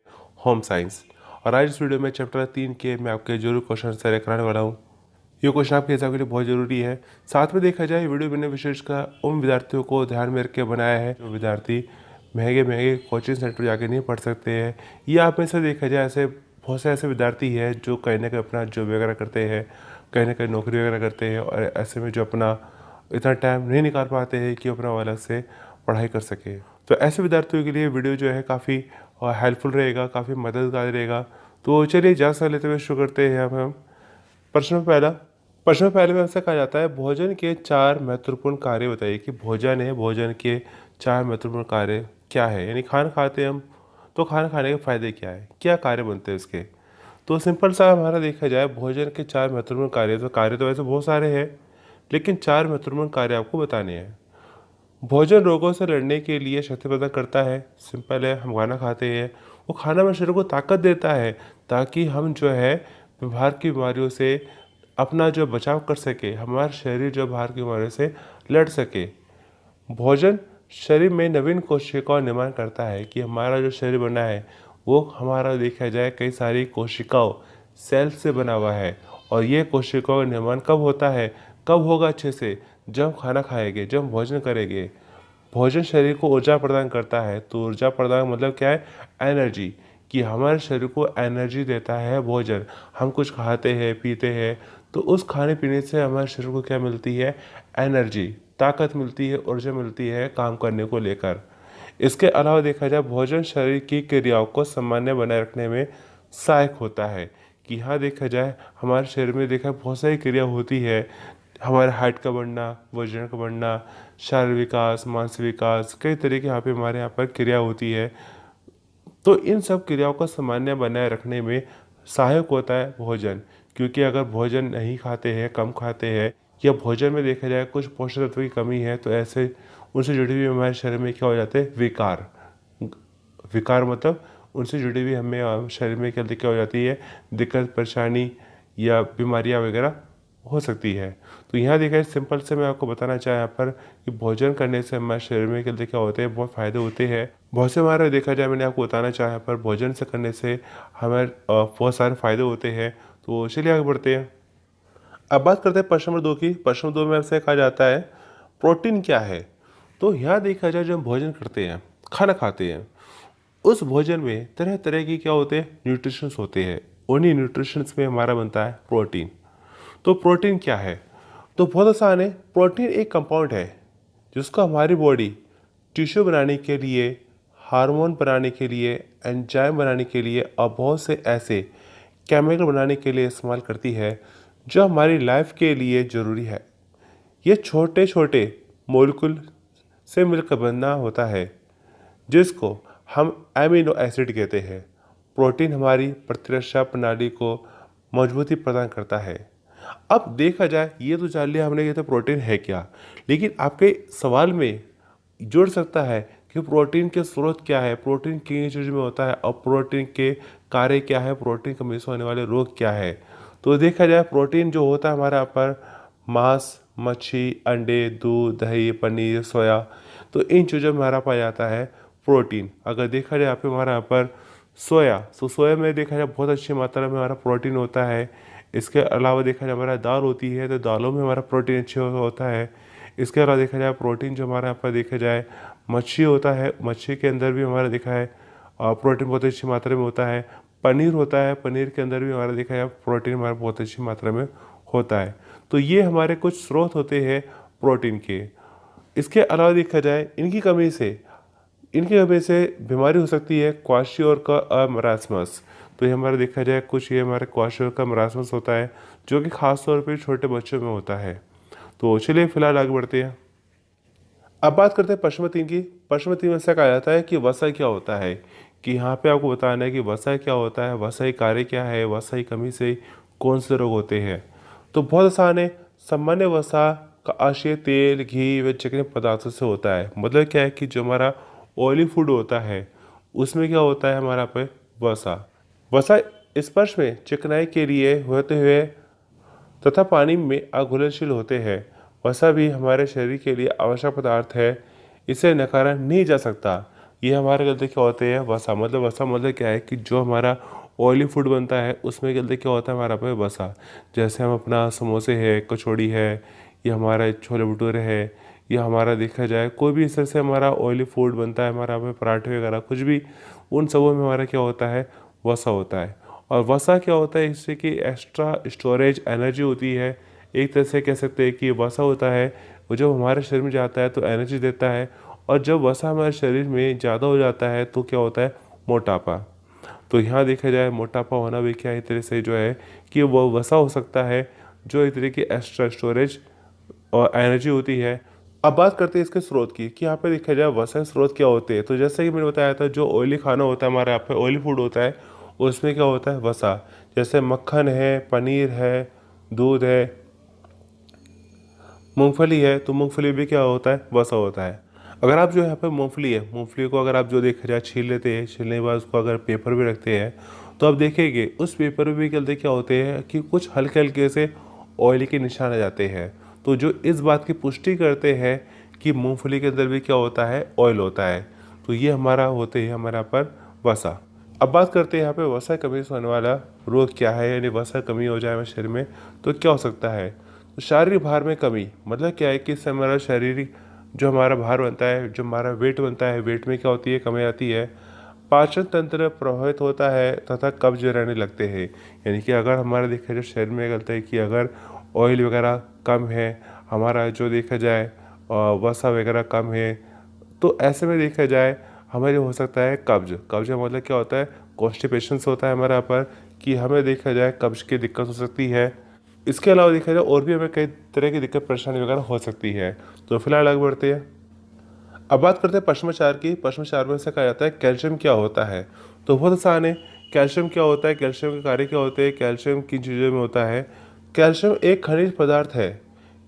Home science. और आज इस वीडियो में चैप्टर 3 के मैं आपके जरूर क्वेश्चन आंसर कराने वाला हूँ। ये क्वेश्चन आपके हिसाब के लिए बहुत ज़रूरी है। साथ में देखा जाए वीडियो मैंने विशेषकर उन विद्यार्थियों को ध्यान में रख के बनाया है जो विद्यार्थी महंगे महंगे कोचिंग सेंटर जाके नहीं पढ़ सकते हैं, या आप में से देखा जाए ऐसे बहुत से ऐसे विद्यार्थी हैं जो कहीं ना कहीं अपना जॉब वगैरह करते हैं, कहीं ना कहीं नौकरी वगैरह करते हैं, और ऐसे में जो अपना इतना टाइम नहीं निकाल पाते हैं कि अपना अलग से पढ़ाई कर सके। तो ऐसे विद्यार्थियों के लिए वीडियो जो है काफ़ी हेल्पफुल रहेगा, काफ़ी मददगार रहेगा। तो चलिए ज़्यादा समय लेते हुए शुरू करते हैं। हम प्रश्न में पहले में हमसे कहा जाता है भोजन के 4 महत्वपूर्ण कार्य बताइए कि भोजन है, भोजन के 4 महत्वपूर्ण कार्य क्या है। यानी खाना खाते हैं हम, तो खाना खाने के फायदे क्या है, क्या कार्य बनते हैं उसके। तो सिंपल सा हमारा देखा जाए भोजन के 4 महत्वपूर्ण कार्य, तो कार्य तो वैसे बहुत सारे हैं, लेकिन 4 महत्वपूर्ण कार्य आपको बताने हैं। भोजन रोगों से लड़ने के लिए शक्ति प्रदान करता है। सिंपल है, हम खाना खाते हैं, वो खाना हमारे शरीर को ताकत देता है ताकि हम जो है बाहर की बीमारियों से अपना जो बचाव कर सके, हमारा शरीर जो बाहर की बीमारियों से लड़ सके। भोजन शरीर में नवीन कोशिकाओं का निर्माण करता है कि हमारा जो शरीर बना है वो हमारा देखा जाए कई सारी कोशिकाओं सेल से बना हुआ है। और ये कोशिकाओं का निर्माण कब होता है, कब होगा अच्छे से, जब खाना खाएंगे, जब भोजन करेंगे। भोजन शरीर को ऊर्जा प्रदान करता है। तो ऊर्जा प्रदान मतलब क्या है, एनर्जी, कि हमारे शरीर को एनर्जी देता है भोजन। हम कुछ खाते हैं पीते हैं तो उस खाने पीने से हमारे शरीर को क्या मिलती है, एनर्जी, ताकत मिलती है, ऊर्जा मिलती है काम करने को लेकर। इसके अलावा देखा जाए भोजन शरीर की क्रियाओं को सामान्य बनाए रखने में सहायक होता है। कि हाँ देखा जाए हमारे शरीर में देखा बहुत सारी क्रिया होती है, हमारे हाइट का बढ़ना, वजन का बढ़ना, शारीरिक विकास, मानसिक विकास, कई तरह की यहाँ पे हमारे यहाँ पर क्रिया होती है। तो इन सब क्रियाओं को सामान्य बनाए रखने में सहायक होता है भोजन। क्योंकि अगर भोजन नहीं खाते हैं, कम खाते हैं, या भोजन में देखा जाए कुछ पोषक तत्व की कमी है, तो ऐसे उनसे जुड़ी हुई हमारे शरीर में क्या हो जाते हैं, विकार। विकार मतलब उनसे जुड़ी हुई हमें शरीर में क्या हो जाती है, दिक्कत परेशानी या बीमारियां वगैरह हो सकती है। तो यहाँ देखा जाए सिंपल से मैं आपको बताना चाहे यहाँ पर कि भोजन करने से हमारे शरीर में क्या होते हैं, बहुत फ़ायदे होते हैं। बहुत से हमारे देखा जाए मैंने आपको बताना चाहा यहाँ पर भोजन से करने से हमें बहुत सारे फ़ायदे होते हैं। तो चलिए आगे बढ़ते हैं। अब बात करते हैं प्रश्न नंबर 2 की। प्रश्न नंबर 2 में आपसे कहा जाता है प्रोटीन क्या है। तो यहाँ देखा जाए जब हम भोजन करते हैं, खाना खाते हैं, उस भोजन में तरह तरह की क्या होते हैं, न्यूट्रिशंस होते हैं। उन्हीं न्यूट्रिशंस में हमारा बनता है प्रोटीन। तो प्रोटीन क्या है, तो बहुत आसान है। प्रोटीन एक कंपाउंड है जिसको हमारी बॉडी टिश्यू बनाने के लिए, हार्मोन बनाने के लिए, एंजाइम बनाने के लिए और बहुत से ऐसे केमिकल बनाने के लिए इस्तेमाल करती है जो हमारी लाइफ के लिए ज़रूरी है। ये छोटे छोटे मोलिकुल से मिलकर बना होता है जिसको हम एमिनो एसिड कहते हैं। प्रोटीन हमारी प्रतिरक्षा प्रणाली को मजबूती प्रदान करता है। अब देखा जाए ये तो जान लिया हमने, ये तो प्रोटीन है क्या, लेकिन आपके सवाल में जुड़ सकता है कि प्रोटीन के स्रोत क्या है, प्रोटीन किन चीज़ में होता है, और प्रोटीन के कार्य क्या है, प्रोटीन की कमी से होने वाले रोग क्या है। तो देखा जाए प्रोटीन जो होता है हमारे यहाँ पर मांस, मच्छी, अंडे, दूध, दही, पनीर, सोया, तो इन चीज़ों में हमारा पाया जाता है प्रोटीन। अगर देखा जाए यहाँ पे हमारे यहाँ पर सोया, तो सोया में देखा जाए बहुत अच्छी मात्रा में हमारा प्रोटीन होता है। इसके अलावा देखा जाए हमारा दाल होती है, तो दालों में हमारा प्रोटीन अच्छे होता है। इसके अलावा देखा जाए प्रोटीन जो हमारे यहाँ पर देखा जाए मच्छी होता है, मच्छी के अंदर भी हमारा देखा है प्रोटीन बहुत अच्छी मात्रा में होता है। पनीर होता है, पनीर के अंदर भी हमारा देखा है प्रोटीन हमारा बहुत अच्छी मात्रा में होता है। तो ये हमारे कुछ स्रोत होते हैं प्रोटीन के। इसके अलावा देखा जाए इनकी वजह से बीमारी हो सकती है क्वाशियोरका मरासमस। तो ये हमारा देखा जाए कुछ ये हमारे क्वाशियोरका मरासमस होता है जो कि खास तौर पे छोटे बच्चों में होता है। तो चलिए फिलहाल आगे बढ़ते हैं। अब बात करते हैं प्रश्न नंबर 3 की। प्रश्न नंबर 3 में ऐसा कहा जाता है कि वसा क्या होता है। कि यहाँ पे आपको बताना है कि वसा क्या होता है, वसा कार्य क्या है, वसा की कमी से कौन से रोग होते हैं। तो बहुत आसान है। सामान्य वसा का आशय तेल, घी व चिकने पदार्थों से होता है। मतलब क्या है कि जो हमारा ऑयली फूड होता है उसमें क्या होता है हमारा पे वसा। वसा स्पर्श में चिकनाई के लिए होते हुए तथा पानी में अघुलनशील होते हैं। वसा भी हमारे शरीर के लिए आवश्यक पदार्थ है, इसे नकारा नहीं जा सकता। ये हमारे गलते क्या होते हैं, वसा। वसा मतलब क्या है कि जो हमारा ऑयली फूड बनता है उसमें गलते क्या होता है हमारा पे वसा। जैसे हम अपना समोसे है, कचौड़ी है, या हमारा छोले भटूरे है, या हमारा देखा जाए कोई भी इस तरह से हमारा ऑयली फूड बनता है, हमारा पे पराठे वगैरह कुछ भी, उन सबों में हमारा क्या होता है, वसा होता है। और वसा क्या होता है, इससे कि एक्स्ट्रा स्टोरेज एनर्जी होती है। एक तरह से कह सकते हैं कि वसा होता है वो जब हमारे शरीर में जाता है तो एनर्जी देता है। और जब वसा हमारे शरीर में ज़्यादा हो जाता है तो क्या होता है, मोटापा। तो यहाँ देखा जाए मोटापा होना भी क्या एक तरह से जो है कि वो वसा हो सकता है जो एक तरह की एक्स्ट्रा स्टोरेज और एनर्जी होती है। अब बात करते हैं इसके स्रोत की कि यहाँ पे देखा जाए वसा स्रोत क्या होते हैं। तो जैसे कि मैंने बताया था, जो ऑयली खाना होता है हमारे यहाँ पे, ऑयली फूड होता है, उसमें क्या होता है, वसा। जैसे मक्खन है, पनीर है, दूध है, मूंगफली है, तो मूंगफली भी क्या होता है, वसा होता है। अगर आप जो यहाँ पे मूंगफली है, मूंगफली को अगर आप जो देखा जाए छील लेते हैं, छीलने के बाद उसको अगर पेपर भी रखते हैं, तो आप देखेंगे उस पेपर में भी गलते क्या होते हैं कि कुछ हल्के हल्के से ऑयल के निशान आ जाते हैं। तो जो इस बात की पुष्टि करते हैं कि मूंगफली के अंदर भी क्या होता है, ऑयल होता है। तो ये हमारा होते हैं हमारे यहाँ पर वसा। अब बात करते हैं यहाँ पे वसा कमी से होने वाला रोग क्या है, यानी वसा कमी हो जाए हमारे शरीर में तो क्या हो सकता है। तो शारीरिक भार में कमी मतलब क्या है कि इससे हमारा शारीरिक जो हमारा भार बनता है, जो हमारा वेट बनता है, वेट में क्या होती है, कमी आती है। पाचन तंत्र प्रभावित होता है तथा कब्ज रहने लगते हैं। यानी कि अगर हमारा देखा जाए शरीर में गलता है कि अगर ऑयल वगैरह कम है, हमारा जो देखा जाए वसा वगैरह कम है, तो ऐसे में देखा जाए हमें हो सकता है कब्ज। कब्ज का मतलब क्या होता है, कॉन्स्टिपेशन होता है हमारे यहाँ पर, कि हमें देखा जाए कब्ज की दिक्कत हो सकती है। इसके अलावा देखा जाए और भी हमें कई तरह की दिक्कत परेशानी वगैरह हो सकती है। तो फिलहाल आगे बढ़ते हैं। अब बात करते हैं पश्चिमाचार की। पश्चिमाचार में से कहा जाता है कैल्शियम क्या होता है। तो बहुत आसान है, कैल्शियम क्या होता है, कैल्शियम के कार्य क्या होते हैं, कैल्शियम किन चीज़ों में होता है। कैल्शियम एक खनिज पदार्थ है।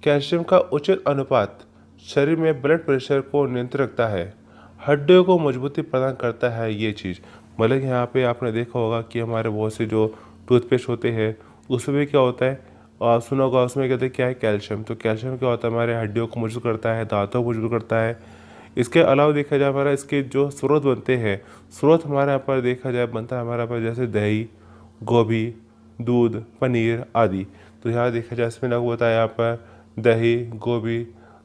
कैल्शियम का उचित अनुपात शरीर में ब्लड प्रेशर को नियंत्रित रखता है, हड्डियों को मजबूती प्रदान करता है। ये चीज़ मतलब यहाँ पे आपने देखा होगा कि हमारे बहुत से जो टूथपेस्ट होते हैं उसमें भी क्या होता है, सुना होगा उसमें कहते हैं क्या है, कैल्शियम। तो कैल्शियम क्या होता है, हमारे हड्डियों को मजबूत करता है, दांतों को मजबूत करता है। इसके अलावा देखा जाए हमारा इसके जो स्रोत बनते हैं, स्रोत हमारे यहाँ पर देखा जाए बनता है हमारे यहाँ पर जैसे दही, गोभी, दूध, पनीर आदि। तो यहाँ देखा जाए इसमें आपको बताया यहाँ पर दही, गोभी,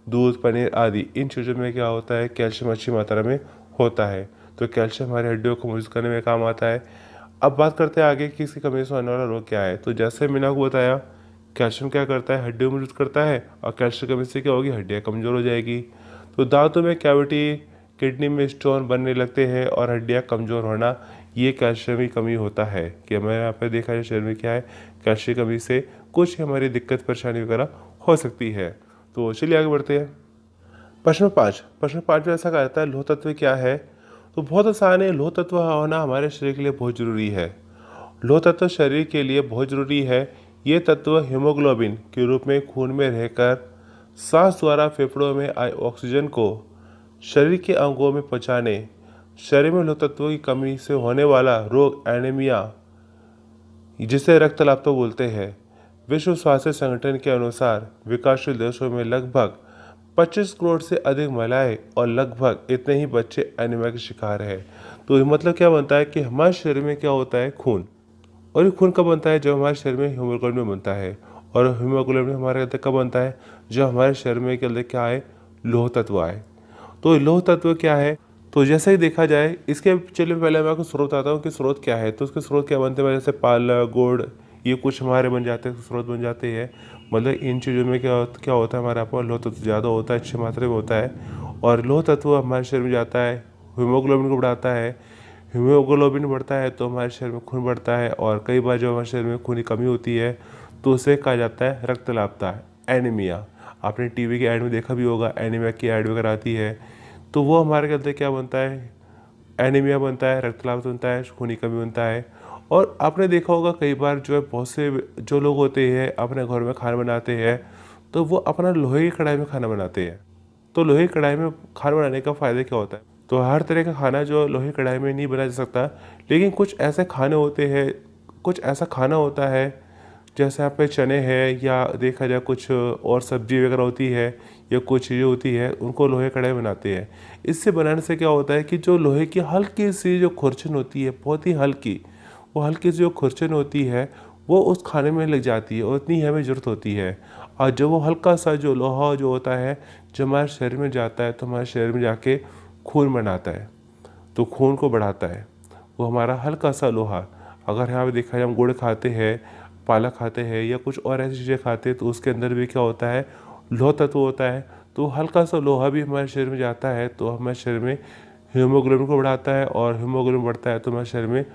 दूध, पनीर आदि, इन चीज़ों में क्या होता है, कैल्शियम अच्छी मात्रा में होता है। तो कैल्शियम हमारी हड्डियों को मजबूत करने में काम आता है। अब बात करते हैं आगे कि इसकी कमी से होने वाला रोग क्या है। तो जैसे मैंने आपको बताया कैल्शियम क्या करता है, हड्डियों को मजबूत करता है, और कैल्शियम कमी से क्या होगी, हड्डियाँ कमज़ोर हो जाएगी। तो दांतों में कैविटी, किडनी में स्टोन बनने लगते हैं और हड्डियाँ कमज़ोर होना, ये कैल्शियम की कमी होता है। कि हमारे यहाँ पर देखा जाए शरीर में क्या है, कैल्शियम की कमी से कुछ हमारी दिक्कत परेशानी वगैरह हो सकती है। तो चलिए आगे बढ़ते हैं। प्रश्न 5 में ऐसा कहा जाता है लोह तत्व क्या है। तो बहुत आसान है, लोह तत्व होना हमारे शरीर के लिए बहुत ज़रूरी है। लोह तत्व शरीर के लिए बहुत ज़रूरी है। ये तत्व हीमोग्लोबिन के रूप में खून में रहकर सांस द्वारा फेफड़ों में आए ऑक्सीजन को शरीर के अंगों में पहुँचाने, शरीर में लोह तत्वों की कमी से होने वाला रोग एनीमिया, जिसे रक्तलापता बोलते हैं, विश्व स्वास्थ्य संगठन के अनुसार विकासशील देशों में लगभग 25 करोड़ से अधिक महिलाएं और लगभग इतने ही बच्चे एनीमिया के शिकार है। तो ये मतलब क्या बनता है कि हमारे शरीर में क्या होता है, खून। और ये खून कब बनता है, जब हमारे शरीर में हीमोग्लोबिन बनता है। और हीमोग्लोबिन हमारे अंदर कब बनता है, जब हमारे शरीर में के अंदर क्या आए, लोह तत्व आए। तो लोह तत्व क्या है, तो जैसे ही देखा जाए इसके, चलिए पहले मैं आपको स्रोत बताता हूँ कि स्रोत क्या है। तो उसके स्रोत क्या बनते हैं, जैसे पालक, गुड़, ये कुछ हमारे बन जाते हैं, स्रोत बन जाते हैं। मतलब इन चीज़ों में क्या क्या होता है, हमारे यहाँ पर लोह तत्व ज़्यादा होता है, अच्छी मात्रा में होता है। और लोह तत्व हमारे शरीर में जाता है, हीमोग्लोबिन को बढ़ाता है। हीमोग्लोबिन बढ़ता है तो हमारे शरीर में खून बढ़ता है, और कई बार जब हमारे शरीर में खून की कमी होती है तो उसे कहा जाता है रक्तलापता, एनीमिया। आपने टीवी के ऐड में देखा भी होगा, एनीमिया की ऐड वगैरह आती है। तो वो हमारे के अंदर क्या बनता है, एनीमिया बनता है, रक्तलाप बनता है, खून की कमी बनता है। और आपने देखा होगा कई बार जो है बहुत से जो लोग होते हैं अपने घर में खाना बनाते हैं, तो वो अपना लोहे की कढ़ाई में खाना बनाते हैं। तो लोहे की कढ़ाई में खाना बनाने का फ़ायदा क्या होता है, तो हर तरह का खाना जो लोहे की कढ़ाई में नहीं बनाया जा सकता, लेकिन कुछ ऐसे खाने होते हैं, कुछ ऐसा खाना होता है जैसे यहाँ पे चने हैं, या देखा जाए कुछ और सब्जी वगैरह होती है, या कुछ चीज़ें होती है उनको लोहे कढ़ाई बनाते हैं। इससे बनाने से क्या होता है कि जो लोहे की हल्की सी जो खुरचन होती है, बहुत ही हल्की, वो हल्की सी जो खुरचन होती है वो उस खाने में लग जाती है और इतनी हमें ज़रूरत होती है। और जब वो हल्का सा जो लोहा जो होता है जब हमारे शरीर में जाता है तो हमारे शरीर में जाके खून बनाता है, तो खून को बढ़ाता है। वो हमारा हल्का सा लोहा, अगर यहाँ पे देखा जाए हम गुड़ खाते हैं, पालक खाते हैं या कुछ और ऐसी चीज़ें खाते हैं तो उसके अंदर भी क्या होता है, लोह तत्व होता है। तो हल्का सा लोहा भी हमारे शरीर में जाता है तो हमारे शरीर में हीमोग्लोबिन को बढ़ाता है, और हीमोग्लोबिन बढ़ता है तो हमारे शरीर में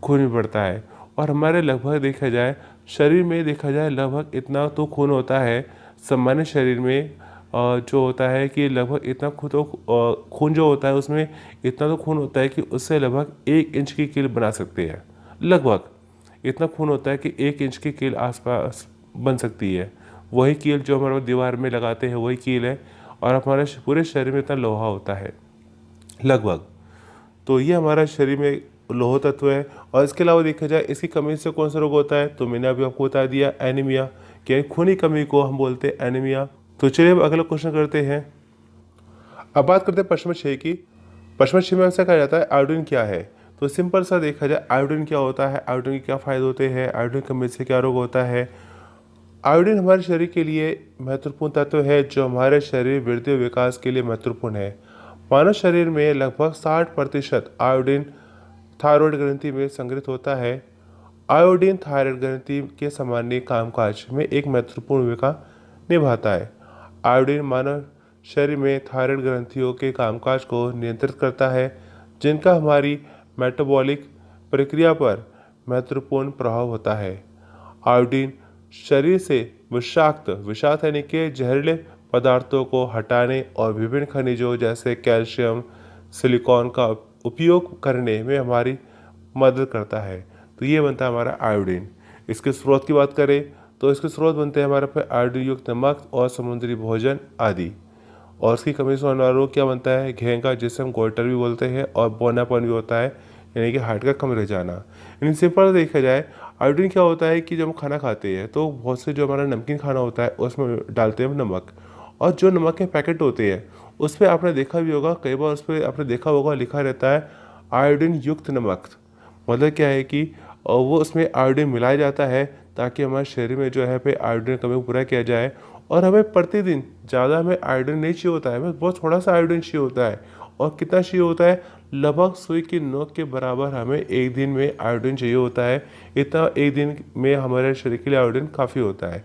खून भी बढ़ता है। और हमारे लगभग देखा जाए शरीर में देखा जाए लगभग इतना तो खून होता है सामान्य शरीर में, जो होता है कि लगभग इतना खून तो खून जो होता है उसमें इतना तो खून होता है कि उससे लगभग 1 इंच की कील बना सकते हैं। लगभग इतना खून होता है कि 1 इंच की कील आसपास बन सकती है। वही कील जो हमारे दीवार में लगाते हैं वही कील है, और हमारे पूरे शरीर में इतना लोहा होता है लगभग। तो ये हमारा शरीर में लोह तत्व है। और इसके अलावा देखा जाए इसकी कमी से कौन सा रोग होता है, तो मैंने अभी आपको बता दिया, एनीमिया, कि खून की कमी को हम बोलते हैं एनीमिया। तो चलिए अब अगला क्वेश्चन करते हैं। अब बात करते हैं प्रश्न 6 की। प्रश्न 6 में ऐसा कहा जाता है आयोडीन क्या है। तो सिंपल सा देखा जाए आयोडीन क्या होता है, आयोडीन के क्या फायदे होते हैं, आयोडीन की कमी से क्या रोग होता है। आयोडीन हमारे शरीर के लिए महत्वपूर्ण तत्व है जो हमारे शरीर वृद्धि और विकास के लिए महत्वपूर्ण है। मानव शरीर में लगभग 60% आयोडीन थायराइड ग्रंथि में संग्रहित होता है। आयोडीन थायराइड ग्रंथि के सामान्य कामकाज में एक महत्वपूर्ण भूमिका निभाता है। आयोडीन मानव शरीर में थायराइड ग्रंथियों के कामकाज को नियंत्रित करता है, जिनका हमारी मेटाबॉलिक प्रक्रिया पर महत्वपूर्ण प्रभाव होता है। आयोडीन शरीर से विषाक्त विषाक्त यानी कि जहरीले पदार्थों को हटाने और विभिन्न खनिजों जैसे कैल्शियम, सिलिकॉन का उपयोग करने में हमारी मदद करता है। तो ये बनता है हमारा आयोडीन। इसके स्रोत की बात करें तो इसके स्रोत बनते हैं हमारे पे आयोडीन युक्त नमक और समुद्री भोजन आदि। और इसकी कमी से होने वाला रोग क्या बनता है, घेंगा, जिसे हम गोइटर भी बोलते हैं, और बौनापन भी होता है, यानी कि हार्ट का कम रह जाना। इन सिंपल देखा जाए आयोडीन क्या होता है कि जब हम खाना खाते हैं तो बहुत से जो हमारा नमकीन खाना होता है उसमें डालते हैं हम नमक, और जो नमक के पैकेट होते हैं उस पर आपने देखा भी होगा, कई बार उस पर आपने देखा होगा लिखा रहता है आयोडीन युक्त नमक। मतलब क्या है कि वो उसमें आयोडीन मिलाया जाता है ताकि हमारे शरीर में जो है पे आयोडीन कमी को पूरा किया जाए। और हमें प्रतिदिन ज़्यादा हमें आयोडीन नहीं चाहिए होता है, हमें बहुत थोड़ा सा आयोडीन चाहिए होता है। और कितना चाहिए होता है, लगभग सुई की नोक के बराबर हमें एक दिन में आयोडीन चाहिए होता है। इतना एक दिन में हमारे शरीर के लिए आयोडीन काफ़ी होता है।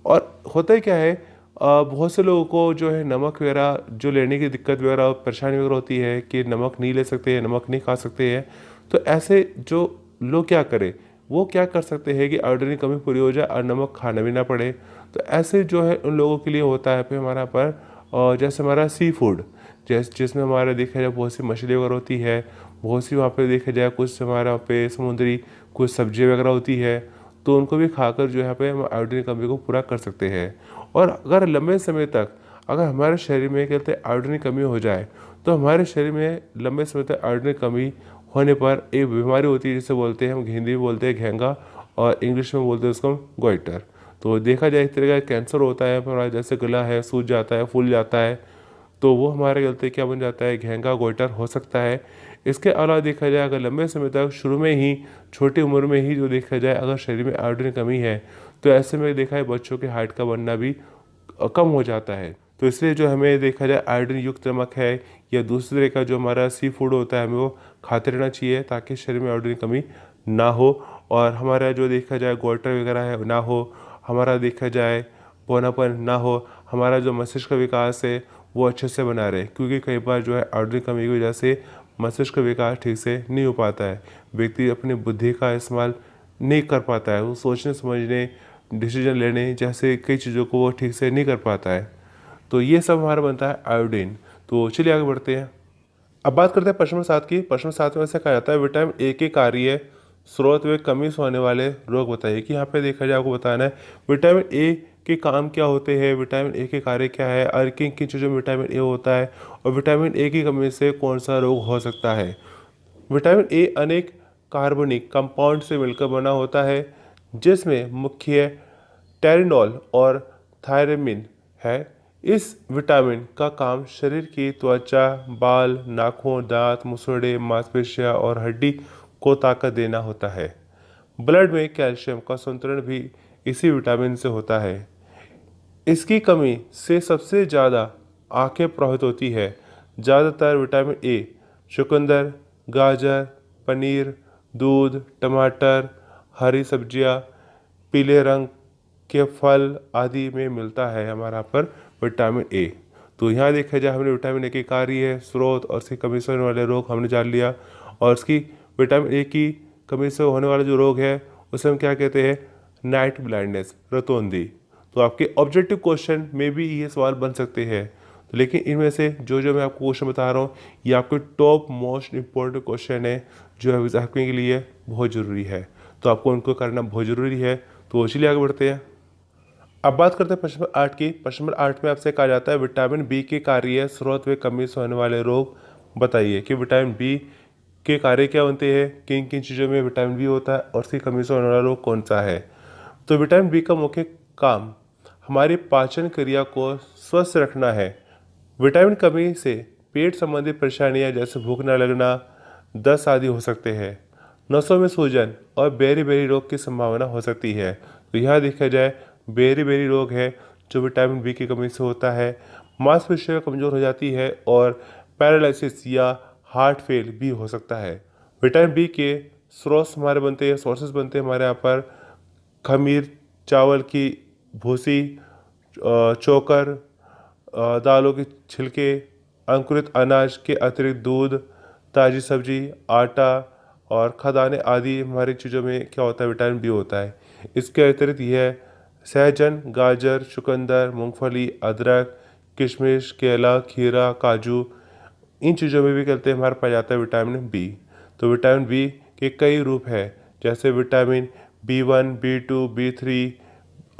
और होता ही क्या है, बहुत से लोगों को जो है नमक वगैरह जो लेने की दिक्कत वगैरह परेशानी वगैरह होती है कि नमक नहीं ले सकते हैं, नमक नहीं खा सकते हैं। तो ऐसे जो लोग क्या करें, वो क्या कर सकते हैं कि आयोडीन की कमी पूरी हो जाए और नमक खाना भी ना पड़े। तो ऐसे जो है उन लोगों के लिए होता है फिर हमारा पर, जैसे हमारा सी फूड, जिसमें हमारा देखा जाए बहुत सी मछली वगैरह होती है, बहुत सी वहाँ पे देखा जाए कुछ हमारा पे समुद्री कुछ सब्जी वगैरह होती है, तो उनको भी खाकर जो यहाँ पे हम आयोडीन की कमी को पूरा कर सकते हैं। और अगर लंबे समय तक अगर हमारे शरीर में कहते हैं आयोडीन की कमी हो जाए तो हमारे शरीर में लंबे समय तक आयोडीन की कमी होने पर एक बीमारी होती है जिसे बोलते हैं हम हिंदी में बोलते हैं घेंगा, और इंग्लिश में बोलते हैं उसको हम गोइटर। तो देखा जाए एक तरह का कैंसर होता है हमारा, जैसे गला है सूज जाता है, फूल जाता है, तो वो हमारे गलती क्या बन जाता है, घेंगा गोइटर हो सकता है। इसके अलावा देखा जाए अगर लंबे समय तक शुरू में ही छोटी उम्र में ही जो देखा जाए अगर शरीर में आयोडीन की कमी है तो ऐसे में देखा है बच्चों के हार्ट का बनना भी कम हो जाता है। तो इसलिए जो हमें देखा जाए आयोडीन युक्त नमक है या दूसरे का जो हमारा सी फूड होता है हमें वो खाते रहना चाहिए ताकि शरीर में आयोडीन की कमी ना हो, और हमारा जो देखा जाए गोइटर वगैरह है ना हो, हमारा देखा जाए बौनापन ना हो, हमारा जो मस्तिष्क का विकास है वो अच्छे से बना रहे। क्योंकि कई बार जो है आयोडीन की कमी की वजह से मस्तिष्क का विकास ठीक से नहीं हो पाता है, व्यक्ति अपनी बुद्धि का इस्तेमाल नहीं कर पाता है, वो सोचने समझने डिसीजन लेने जैसे कई चीज़ों को वो ठीक से नहीं कर पाता है। तो ये सब हमारा बनता है आयोडीन। तो चलिए आगे बढ़ते हैं। अब बात करते हैं प्रश्न 7 की। प्रश्न 7 में ऐसा कहा जाता है विटामिन ए के कार्य स्रोत व कमी से होने वाले रोग बताइए। कि यहाँ पे देखा जाए आपको बताना है विटामिन ए के काम क्या होते हैं, विटामिन ए के कार्य क्या है, और किन किन चीज़ों में विटामिन ए होता है, और विटामिन ए की कमी से कौन सा रोग हो सकता है। विटामिन ए अनेक कार्बनिक कंपाउंड से मिलकर बना होता है जिसमें मुख्य टेरिनॉल और थायरमिन है। इस विटामिन का काम शरीर की त्वचा, बाल, नाखून, दांत, मुसड़े, मांसपेशियां और हड्डी को ताकत देना होता है। ब्लड में कैल्शियम का संतुलन भी इसी विटामिन से होता है। इसकी कमी से सबसे ज़्यादा आंखें प्रभावित होती है। ज़्यादातर विटामिन ए चुकंदर, गाजर, पनीर, दूध, टमाटर, हरी सब्जियां, पीले रंग के फल आदि में मिलता है हमारा यहाँ पर विटामिन ए। तो यहाँ देखा जाए हमने विटामिन ए की कार्य, स्रोत और इसकी कमी से होने वाले रोग हमने जान लिया। और इसकी विटामिन ए की कमी से होने वाला जो रोग है उसे हम क्या कहते हैं? नाइट ब्लाइंडनेस, रतौंधी। तो आपके ऑब्जेक्टिव क्वेश्चन में भी ये सवाल बन सकते हैं। तो लेकिन इनमें से जो जो मैं आपको क्वेश्चन बता रहा हूँ ये आपके टॉप मोस्ट इम्पोर्टेंट क्वेश्चन है जो आपके लिए बहुत ज़रूरी है। तो आपको उनको करना बहुत ज़रूरी है। तो चलिए आगे बढ़ते हैं। अब बात करते हैं प्रश्न नंबर 8 की। प्रश्न नंबर 8 में आपसे कहा जाता है विटामिन बी के कार्य, स्रोत व कमी से होने वाले रोग बताइए कि विटामिन बी के कार्य क्या बनते हैं, किन किन चीज़ों में विटामिन बी होता है और उसकी कमी से होने वाला रोग कौन सा है। तो विटामिन बी का मुख्य काम हमारी पाचन क्रिया को स्वस्थ रखना है। विटामिन कमी से पेट संबंधी परेशानियां जैसे भूख न लगना, दस्त आदि हो सकते हैं। नसों में सूजन और बेरी रोग की संभावना हो सकती है। तो यहाँ देखा जाए बेरी रोग है जो विटामिन बी की कमी से होता है। मांसपेशियां कमज़ोर हो जाती है और पैरालिसिस या हार्ट फेल भी हो सकता है। विटामिन बी के स्रोत हमारे बनते हैं, सोर्सेज बनते हैं हमारे यहाँ पर खमीर, चावल की भूसी, चोकर, दालों के छिलके, अंकुरित अनाज के अतिरिक्त दूध, ताज़ी सब्जी, आटा और खदाने आदि हमारी चीज़ों में क्या होता है? विटामिन बी होता है। इसके अतिरिक्त यह सहजन, गाजर, चुकंदर, मूंगफली, अदरक, किशमिश, केला, खीरा, काजू, इन चीज़ों में भी कहते हैं हमारे पास जाता है विटामिन बी। तो विटामिन बी के कई रूप हैं जैसे vitamin B1, बी2, B3,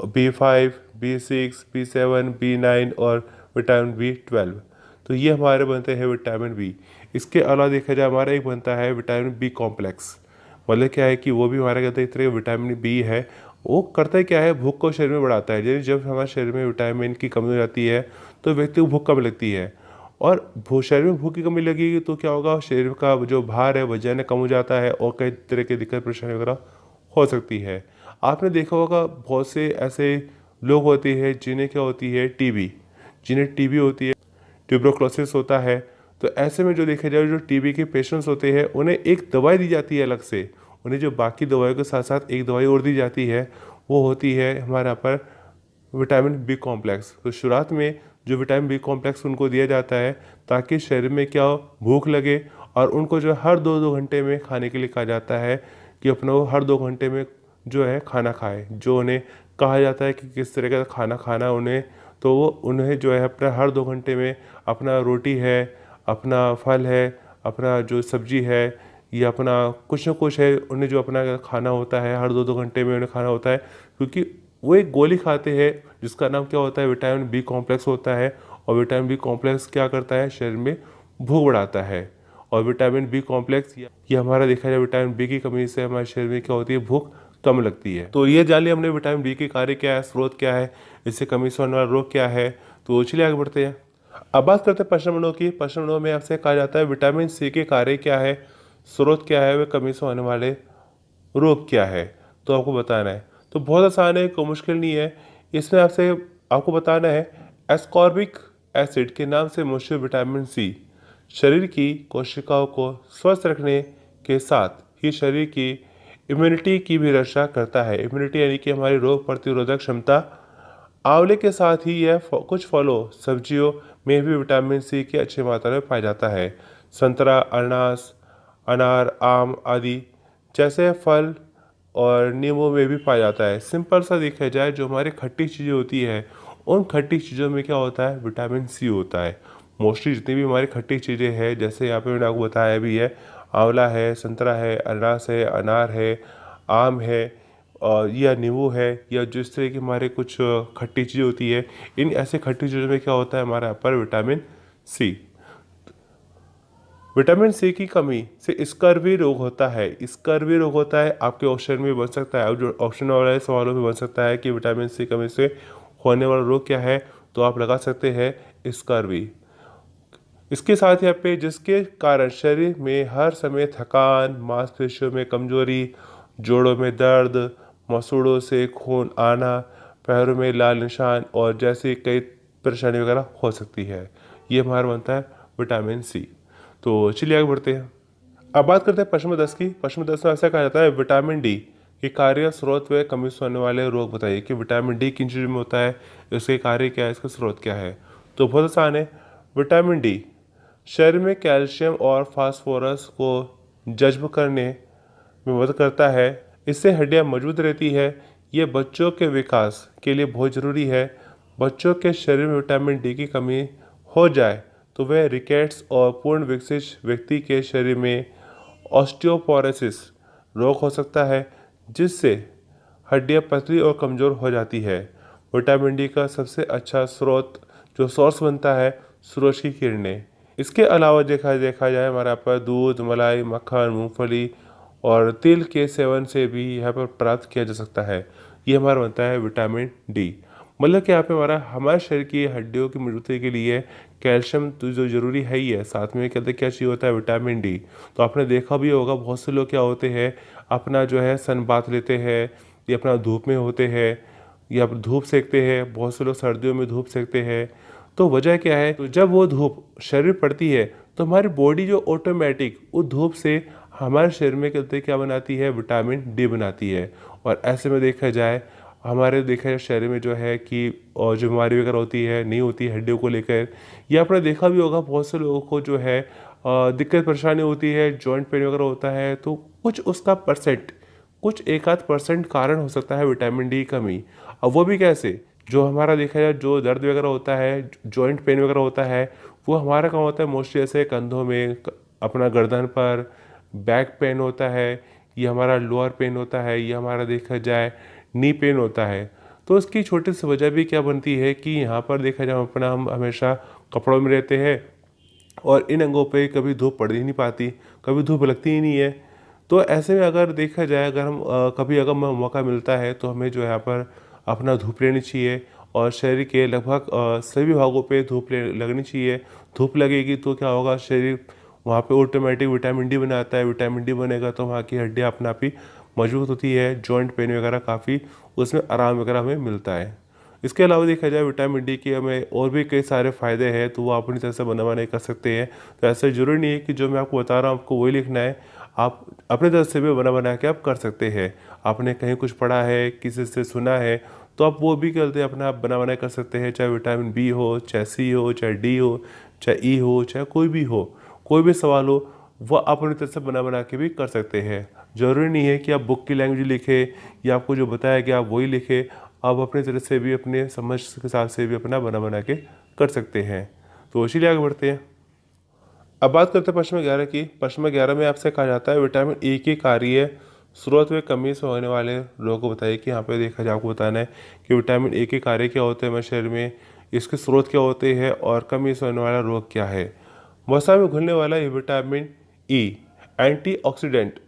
B5, B6, बी7, बी9 और विटामिन बी12। तो ये हमारे बनते हैं विटामिन बी। इसके अलावा देखा जाए हमारा एक बनता है विटामिन बी कॉम्प्लेक्स। मतलब क्या है कि वो भी हमारा कहते हैं इस तरह का विटामिन बी है। वो करता है क्या है? भूख को शरीर में बढ़ाता है। जैसे जब हमारे शरीर में विटामिन की कमी हो जाती है तो व्यक्ति को भूख कम लगती है और शरीर में भूख की कमी लगेगी तो क्या होगा? शरीर का जो भार है वजन कम हो जाता है और कई तरह की दिक्कत परेशानी वगैरह हो सकती है। आपने देखा होगा बहुत से ऐसे लोग होते हैं जिन्हें क्या होती है? टीबी, जिन्हें टीबी होती है, ट्यूबरकुलोसिस होता है। तो ऐसे में जो देखा जाए जो टीबी के पेशेंट्स होते हैं उन्हें एक दवाई दी जाती है अलग से। उन्हें जो बाकी दवाइयों के साथ साथ एक दवाई और दी जाती है वो होती है हमारे यहाँ पर विटामिन बी कॉम्प्लेक्स। तो शुरुआत में जो विटामिन बी कॉम्प्लेक्स उनको दिया जाता है ताकि शरीर में क्या हो? भूख लगे और उनको जो हर 2-2 घंटे में खाने के लिए कहा जाता है कि अपना वो हर 2 घंटे में जो है खाना खाए। जो उन्हें कहा जाता है कि किस तरह का खाना खाना उन्हें, तो वो उन्हें जो है अपना हर 2 घंटे में अपना रोटी है, अपना फल है, अपना जो सब्जी है या अपना कुछ ना कुछ है, उन्हें जो अपना खाना होता है हर 2-2 घंटे में उन्हें खाना होता है। क्योंकि वो एक गोली खाते हैं जिसका नाम क्या होता है? विटामिन बी कॉम्प्लेक्स होता है। और विटामिन बी कॉम्प्लेक्स क्या करता है? शरीर में भूख बढ़ाता है। और विटामिन बी कॉम्प्लेक्स ये हमारा देखा जाए विटामिन बी की कमी से हमारे शरीर में क्या होती है? भूख कम लगती है। तो ये जान लिया हमने विटामिन बी के कार्य क्या है, स्रोत क्या है, इससे कमी से होने वाला रोग क्या है। तो चलिए आगे बढ़ते हैं। अब बात करते हैं प्रश्न नंबर 9 की। प्रश्न नंबर 9 में आपसे कहा जाता है विटामिन सी के कार्य क्या है, स्रोत क्या है, वे कमी से होने वाले रोग क्या है। तो आपको बताना है। तो बहुत आसान है, कोई मुश्किल नहीं है। इसमें आपको बताना है एस्कॉर्बिक एसिड के नाम से मशहूर विटामिन सी शरीर की कोशिकाओं को स्वस्थ रखने के साथ ही शरीर की इम्यूनिटी की भी रक्षा करता है। इम्यूनिटी यानी कि हमारी रोग प्रतिरोधक क्षमता। आंवले के साथ ही यह कुछ फलों, सब्जियों में भी विटामिन सी की अच्छी मात्रा में पाया जाता है। संतरा, अनानास, अनार, आम आदि जैसे फल और नींबू में भी पाया जाता है। सिंपल सा देखा जाए जो हमारी खट्टी चीज़ें होती है उन खट्टी चीज़ों में क्या होता है? विटामिन सी होता है। मोस्टली जितनी भी हमारी खट्टी चीज़ें हैं जैसे यहाँ पे मैंने आपको बताया भी है, आंवला है, संतरा है, अनानास है, अनार है, आम है और या नींबू है या जिस तरह की हमारे कुछ खट्टी चीज़ें होती है, इन ऐसे खट्टी चीज़ों में क्या होता है हमारे यहाँ पर? Vitamin C. विटामिन सी की कमी से स्कर्वी रोग होता है। स्कर्वी रोग होता है आपके ऑप्शन में बन सकता है, जो ऑप्शन वाले सवालों में बन सकता है कि विटामिन सी कमी से होने वाला रोग क्या है? तो आप लगा सकते हैं स्कर्वी। इसके साथ यहाँ पे जिसके कारण शरीर में हर समय थकान, मांसपेशियों में कमजोरी, जोड़ों में दर्द, मसूड़ों से खून आना, पैरों में लाल निशान और जैसी कई परेशानी वगैरह हो सकती है। ये हमारा बनता है विटामिन सी। तो चलिए आगे बढ़ते हैं। अब बात करते हैं पश्चिमोत्तर की। पश्चिमोत्तर में ऐसा कहा जाता है विटामिन डी के कार्य, स्रोत व कमी से होने वाले रोग बताइए कि विटामिन डी किन चीज़ों में होता है, इसके कार्य क्या है, इसका स्रोत क्या है। तो बहुत आसान है। विटामिन डी शरीर में कैल्शियम और फास्फोरस को जज्ब करने में मदद करता है। इससे हड्डियां मजबूत रहती है। ये बच्चों के विकास के लिए बहुत ज़रूरी है। बच्चों के शरीर में विटामिन डी की कमी हो जाए तो वह रिकेट्स और पूर्ण विकसित व्यक्ति के शरीर में ऑस्टियोपोरोसिस रोग हो सकता है, जिससे हड्डियां पतली और कमज़ोर हो जाती है। विटामिन डी का सबसे अच्छा स्रोत जो सोर्स बनता है सूरज की किरणें। इसके अलावा देखा जाए हमारे यहाँ पर दूध, मलाई, मक्खन, मूंगफली और तिल के सेवन से भी यहाँ पर प्राप्त किया जा सकता है। ये हमारा बनता है विटामिन डी। मतलब कि यहाँ पे हमारे शरीर की हड्डियों की मजबूती के लिए कैल्शियम तो जो ज़रूरी है ही है, साथ में कहते क्या चाहिए होता है विटामिन डी। तो आपने देखा भी होगा बहुत से लोग क्या होते हैं अपना जो है सन बाथ लेते हैं या अपना धूप में होते हैं या धूप सेकते हैं। बहुत से लोग सर्दियों में धूप सेकते हैं। तो वजह क्या है, तो जब वो धूप शरीर पड़ती है तो हमारी बॉडी जो ऑटोमेटिक उस धूप से हमारे शरीर में कहते क्या बनाती है, विटामिन डी बनाती है। और ऐसे में देखा जाए हमारे देखा जाए शरीर में जो है कि और जो बीमारी वगैरह होती है नहीं होती हड्डियों को लेकर। ये आपने देखा भी होगा बहुत से लोगों को जो है दिक्कत परेशानी होती है, जॉइंट पेन वगैरह होता है। तो कुछ उसका परसेंट, कुछ एक आध परसेंट कारण हो सकता है विटामिन डी की कमी। अब वो भी कैसे, जो हमारा देखा जाए जो दर्द वगैरह होता है, जॉइंट पेन वगैरह होता है, वो हमारा कहाँ होता है मोस्टली ऐसे कंधों में, अपना गर्दन पर, बैक पेन होता है, ये हमारा लोअर पेन होता है, ये हमारा देखा जाए नी पेन होता है। तो इसकी छोटी सी वजह भी क्या बनती है कि यहाँ पर देखा जाए हम हमेशा कपड़ों में रहते हैं और इन अंगों पे कभी धूप पड़ ही नहीं पाती, कभी धूप लगती ही नहीं है। तो ऐसे में अगर देखा जाए अगर हम कभी अगर मौका मिलता है तो हमें जो है यहाँ पर अपना धूप लेनी चाहिए और शरीर के लगभग सभी भागों पे धूप लगनी चाहिए। धूप लगेगी तो क्या होगा, शरीर वहाँ पे ऑटोमेटिक विटामिन डी बनाता है। विटामिन डी बनेगा तो वहाँ की हड्डियाँ अपने आप ही मजबूत होती है, जॉइंट पेन वगैरह काफ़ी उसमें आराम वगैरह हमें मिलता है। इसके अलावा देखा जाए विटामिन डी के हमें और भी कई सारे फ़ायदे हैं, तो वो आप अपनी तरह से बना कर सकते हैं। तो ऐसा ज़रूरी नहीं है कि जो मैं आपको बता रहा हूँ आपको वही लिखना है, आप अपनी तरफ से भी बना के आप कर सकते हैं। आपने कहीं कुछ पढ़ा है, किसी से सुना है, तो आप वो भी करते हैं अपने आप बना कर सकते हैं। चाहे विटामिन बी हो, चाहे सी हो, चाहे डी हो, चाहे ई हो, चाहे कोई भी हो, कोई भी सवाल हो, वो आप अपनी तरफ से बना के भी कर सकते हैं। ज़रूरी नहीं है कि आप बुक की लैंग्वेज लिखें या आपको जो बताया गया आप वही लिखें। आप अपने तरह से भी अपने समझ के हिसाब से भी अपना बना के कर सकते हैं। तो इसीलिए आगे बढ़ते हैं। अब बात करते हैं पश्चिम 11 की। पश्चिम 11 में आपसे कहा जाता है विटामिन ई की कार्य, स्रोत व कमी से होने वाले रोग को बताइए कि यहाँ पे देखा जाए आपको बताना है कि विटामिन ए के कार्य क्या होते हैं हमारे शरीर में, इसके स्रोत क्या होते हैं और कमी से होने वाला रोग क्या है। वसा में घुलने वाला ये विटामिन ई एंटीऑक्सीडेंट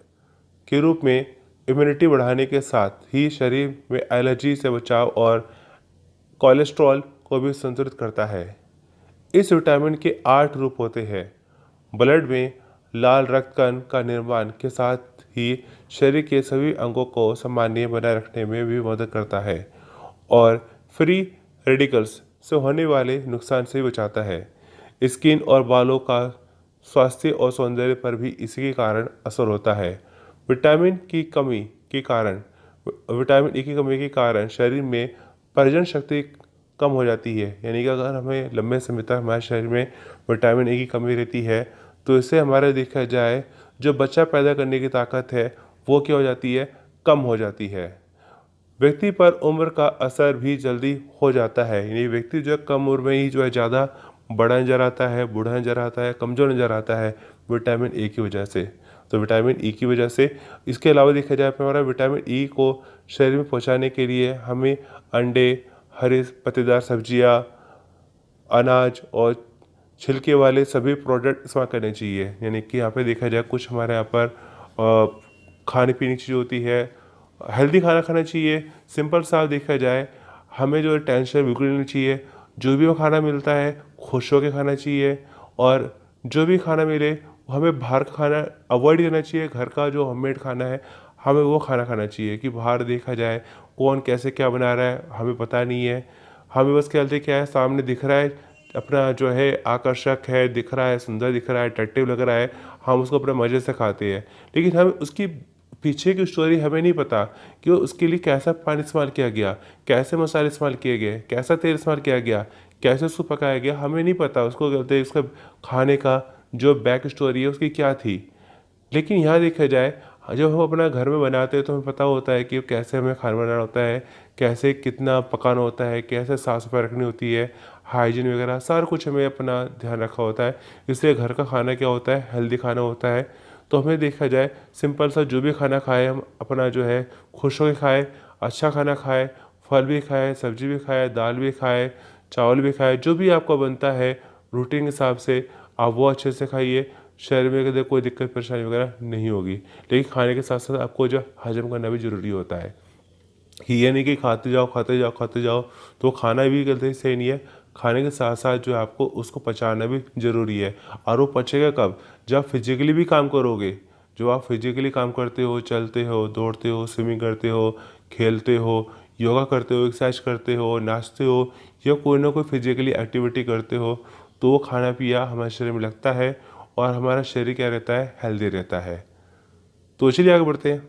के रूप में इम्यूनिटी बढ़ाने के साथ ही शरीर में एलर्जी से बचाव और कोलेस्ट्रॉल को भी संतुलित करता है। इस विटामिन के 8 रूप होते हैं। ब्लड में लाल रक्त कण का निर्माण के साथ ही शरीर के सभी अंगों को सामान्य बनाए रखने में भी मदद करता है और फ्री रेडिकल्स से होने वाले नुकसान से बचाता है। स्किन और बालों का स्वास्थ्य और सौंदर्य पर भी इसी के कारण असर होता है। विटामिन की कमी के कारण विटामिन ई की कमी के कारण शरीर में प्रजनन शक्ति कम हो जाती है। यानी कि अगर हमें लंबे समय तक हमारे शरीर में विटामिन ए की कमी रहती है तो इससे हमारे देखा जाए जो बच्चा पैदा करने की ताकत है वो क्या हो जाती है, कम हो जाती है। व्यक्ति पर उम्र का असर भी जल्दी हो जाता है। यानी व्यक्ति जो है कम उम्र में ही जो है ज़्यादा बड़ा नजर आता है, बूढ़ा नजर आता है, कमज़ोर नजर आता है विटामिन ए की वजह से। तो विटामिन ई की वजह से इसके अलावा देखा जाए हमारा विटामिन ई को शरीर में पहुंचाने के लिए हमें अंडे, हरे पत्तेदार सब्जियां, अनाज और छिलके वाले सभी प्रोडक्ट इस्तेमाल करने चाहिए। यानी कि यहाँ पे देखा जाए कुछ हमारे यहाँ पर खाने पीने की चीज़ होती है, हेल्दी खाना खाना चाहिए। सिंपल सा देखा जाए हमें जो टेंशन बिल्कुल नहीं चाहिए। जो भी वो खाना मिलता है खुश होकर खाना चाहिए, और जो भी खाना मिले हमें बाहर का खाना अवॉइड करना चाहिए। घर का जो होममेड खाना है हमें वो खाना खाना चाहिए। कि बाहर देखा जाए कौन कैसे क्या बना रहा है हमें पता नहीं है, हमें बस कहते क्या है सामने दिख रहा है, अपना जो है आकर्षक है, दिख रहा है, सुंदर दिख रहा है, अट्रैक्टिव लग रहा है, हम उसको अपने मज़े से खाते हैं। लेकिन हम उसकी पीछे की स्टोरी हमें नहीं पता कि वो उसके लिए कैसा पानी इस्तेमाल किया गया, कैसे मसाले इस्तेमाल किए गए, कैसा तेल इस्तेमाल किया गया, कैसे उसको पकाया गया, हमें नहीं पता। उसको कहते हैं उसका खाने का जो बैक स्टोरी है उसकी क्या थी। लेकिन यहाँ देखा जाए जब हम अपना घर में बनाते हैं तो हमें पता होता है कि कैसे हमें खाना बनाना होता है, कैसे कितना पकाना होता है, कैसे साफ़ सफाई रखनी होती है, हाइजीन वगैरह सारा कुछ हमें अपना ध्यान रखा होता है। इसलिए घर का खाना क्या होता है, हेल्दी खाना होता है। तो हमें देखा जाए सिंपल सा जो भी खाना खाए हम अपना जो है खुश होकर खाए, अच्छा खाना खाए, फल भी खाए, सब्जी भी खाए, दाल भी खाए, चावल भी खाए, जो भी आपको बनता है रूटीन के हिसाब से आप वो अच्छे से खाइए। शरीर में कभी कोई दिक्कत परेशानी वगैरह नहीं होगी। लेकिन खाने के साथ साथ आपको जो हजम करना भी ज़रूरी होता है। कि ये नहीं कि खाते जाओ खाते जाओ खाते जाओ, तो खाना भी गलती सही नहीं है। खाने के साथ साथ जो है आपको उसको पचाना भी ज़रूरी है। और वो पचेगा कब, जब आप फिजिकली भी काम करोगे। जो आप फिजिकली काम करते हो, चलते हो, दौड़ते हो, स्विमिंग करते हो, खेलते हो, योगा करते हो, एक्सरसाइज करते हो, नाचते हो, या कोई ना कोई फिजिकली एक्टिविटी करते हो, तो वो खाना पिया हमारे शरीर में लगता है और हमारा शरीर क्या रहता है, हेल्दी रहता है। तो चलिए आगे बढ़ते हैं।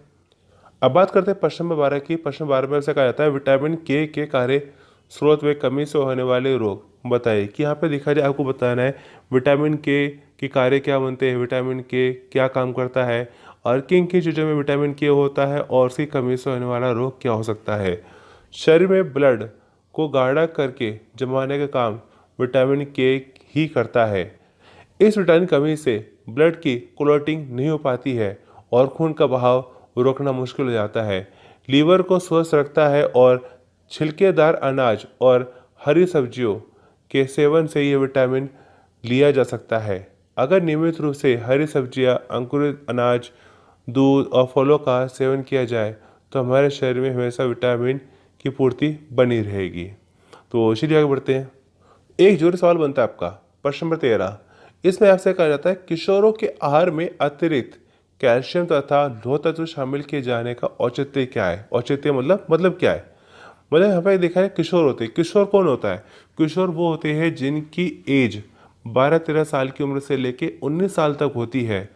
अब बात करते हैं प्रश्न नंबर 12 की। प्रश्न 12 में ऐसा कहा जाता है विटामिन के कार्य स्रोत व कमी से होने वाले रोग बताइए। कि यहाँ पे देखा जाए आपको बताना है विटामिन के कार्य क्या बनते हैं, विटामिन के क्या काम करता है, और किन किन चीज़ों में विटामिन के होता है, और उसकी कमी से होने वाला रोग क्या हो सकता है। शरीर में ब्लड को गाढ़ा करके जमाने का काम विटामिन के ही करता है। इस विटामिन कमी से ब्लड की क्लॉटिंग नहीं हो पाती है और खून का बहाव रोकना मुश्किल हो जाता है। लीवर को स्वस्थ रखता है और छिलकेदार अनाज और हरी सब्जियों के सेवन से यह विटामिन लिया जा सकता है। अगर नियमित रूप से हरी सब्जियां, अंकुरित अनाज, दूध और फलों का सेवन किया जाए तो हमारे शरीर में हमेशा विटामिन की पूर्ति बनी रहेगी। तो चलिए आगे बढ़ते हैं। एक जोड़ी सवाल बनता है आपका। प्रश्न नंबर 13, इसमें आपसे कहा जाता है किशोरों के आहार में अतिरिक्त कैल्शियम तथा लौह तत्व शामिल किए जाने का औचित्य क्या है। औचित्य मतलब क्या है। मतलब यहाँ पे देखा है किशोर होते हैं। किशोर कौन होता है, किशोर वो होते हैं जिनकी एज 12-13 साल की उम्र से लेके 19 साल तक होती है,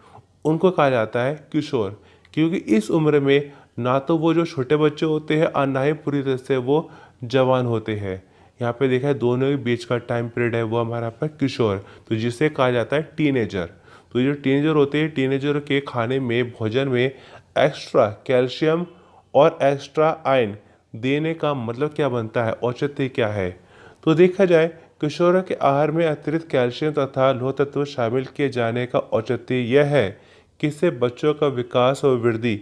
उनको कहा जाता है किशोर। क्योंकि इस उम्र में ना तो वो जो छोटे बच्चे होते हैं और ना ही पूरी तरह से वो जवान होते हैं। यहाँ पे देखा है दोनों के बीच का टाइम पीरियड है वो हमारा पर किशोर, तो जिसे कहा जाता है टीनेजर। तो ये जो टीनेजर होते हैं, टीनेजर के खाने में, भोजन में एक्स्ट्रा कैल्शियम और एक्स्ट्रा आयरन देने का मतलब क्या बनता है, औचित्य क्या है। तो देखा जाए किशोरों के आहार में अतिरिक्त कैल्शियम तथा लौह तत्व शामिल किए जाने का औचित्य यह है कि इससे बच्चों का विकास और वृद्धि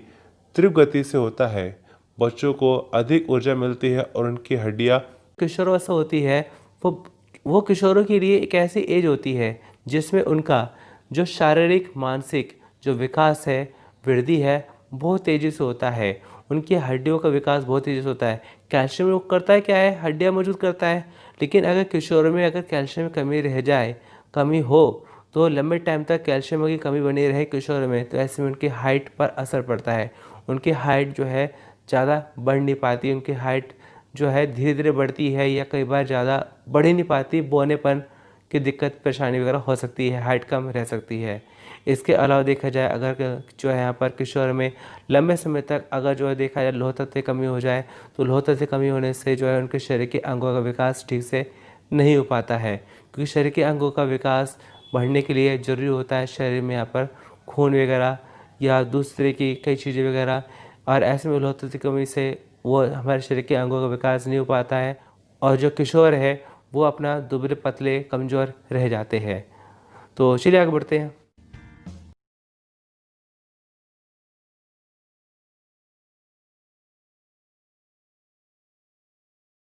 तीव्र गति से होता है, बच्चों को अधिक ऊर्जा मिलती है और उनकी हड्डियाँ। किशोरावस्था होती है वो किशोरों के लिए एक ऐसी एज होती है जिसमें उनका जो शारीरिक मानसिक जो विकास है, वृद्धि है, बहुत तेज़ी से होता है। उनकी हड्डियों का विकास बहुत तेज़ी से होता है। कैल्शियम वो करता है क्या है, हड्डियाँ मजबूत करता है। लेकिन अगर किशोरों में अगर कैल्शियम की कमी रह जाए, कमी हो, तो लंबे टाइम तक कैल्शियम की कमी बनी रहे किशोर में, तो ऐसे में उनकी हाइट पर असर पड़ता है। उनकी हाइट जो है ज़्यादा बढ़ नहीं पाती, उनकी हाइट जो है धीरे धीरे बढ़ती है या कई बार ज़्यादा बढ़ ही नहीं पाती, बौनेपन की दिक्कत परेशानी वगैरह हो सकती है, हाइट कम रह सकती है। इसके अलावा देखा जाए अगर जो है यहाँ पर किशोर में लंबे समय तक अगर जो है देखा जाए लौह तत्व की कमी हो जाए, तो लौह तत्व की कमी होने से जो है उनके शरीर के अंगों का विकास ठीक से नहीं हो पाता है। क्योंकि शरीर के अंगों का विकास बढ़ने के लिए ज़रूरी होता है शरीर में यहाँ पर खून वगैरह या दूसरे की कई चीज़ें वगैरह, और ऐसे में लौह तत्व की कमी से वो हमारे शरीर के अंगों का विकास नहीं हो पाता है और जो किशोर है वो अपना दुबले पतले कमज़ोर रह जाते हैं। तो चलिए आगे बढ़ते हैं।